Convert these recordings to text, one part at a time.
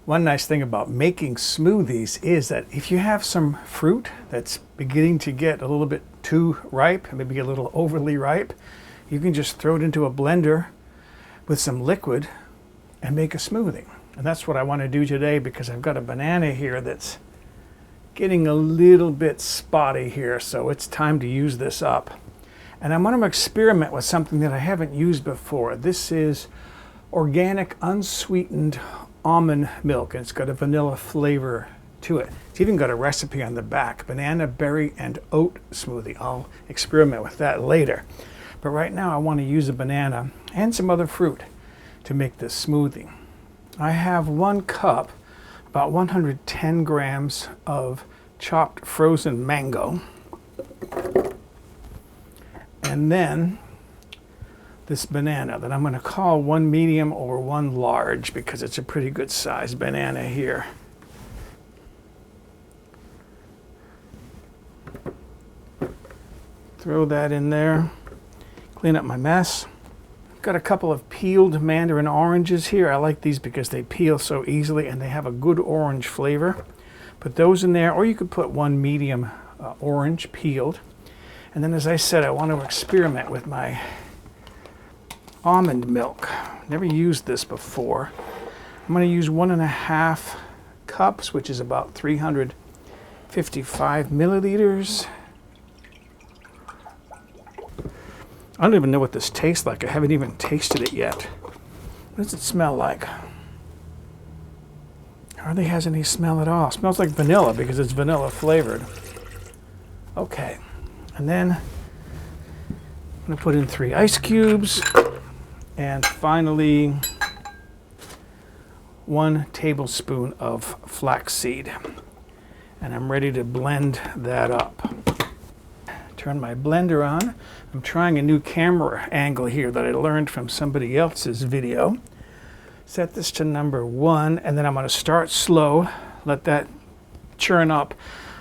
One nice thing about making smoothies is that if you have some fruit that's beginning to get a little bit too ripe, maybe a little overly ripe, you can just throw it into a blender with some liquid and make a smoothie. And that's what I want to do today, because I've got a banana here that's getting a little bit spotty here, so it's time to use this up. And I'm going to experiment with something that I haven't used before. This is organic unsweetened almond milk, and it's got a vanilla flavor to it. It's even got a recipe on the back, banana, berry, and oat smoothie. I'll experiment with that later. But right now I want to use a banana and some other fruit to make this smoothie. I have 1 cup, about 110 grams of chopped frozen mango. And then this banana that I'm going to call 1 medium or 1 large, because it's a pretty good sized banana here. Throw that in there, clean up my mess. Got a couple of peeled mandarin oranges here. I like these because they peel so easily and they have a good orange flavor. Put those in there, or you could put 1 medium orange peeled. And then, as I said, I want to experiment with my almond milk. Never used this before. I'm going to use 1.5 cups, which is about 355 milliliters. I don't even know what this tastes like. I haven't even tasted it yet. What does it smell like? Hardly has any smell at all. It smells like vanilla because it's vanilla flavored. Okay, and then I'm going to put in 3 ice cubes. And finally, 1 tablespoon of flaxseed. And I'm ready to blend that up. Turn my blender on. I'm trying a new camera angle here that I learned from somebody else's video. Set this to number 1, and then I'm going to start slow, let that churn up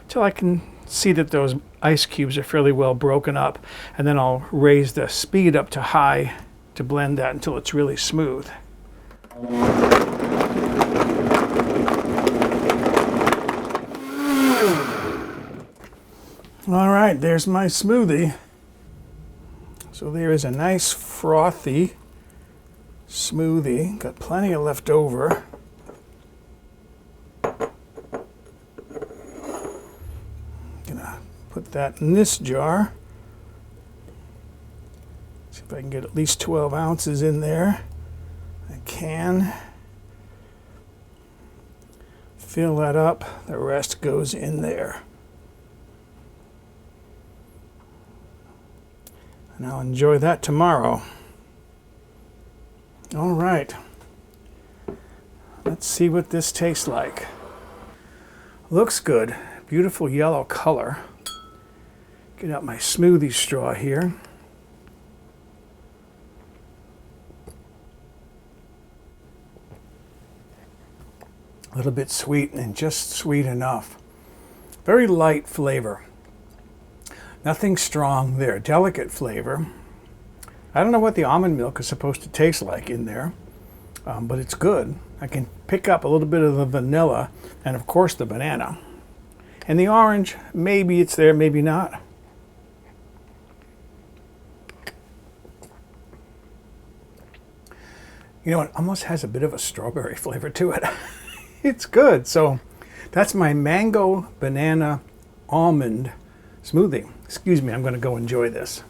till I can see that those ice cubes are fairly well broken up, and then I'll raise the speed up to high to blend that until it's really smooth. All right, there's my smoothie. So there is a nice frothy smoothie. Got plenty of left over. Gonna put that in this jar. See if I can get at least 12 ounces in there. I can. Fill that up. The rest goes in there. And I'll enjoy that tomorrow. All right. Let's see what this tastes like. Looks good. Beautiful yellow color. Get out my smoothie straw here. A little bit sweet, and just sweet enough. Very light flavor. Nothing strong there. Delicate flavor. I don't know what the almond milk is supposed to taste like in there, but it's good. I can pick up a little bit of the vanilla and, of course, the banana. And the orange, maybe it's there, maybe not. You know, it almost has a bit of a strawberry flavor to it. It's good. So that's my mango banana almond smoothie. Excuse me, I'm going to go enjoy this.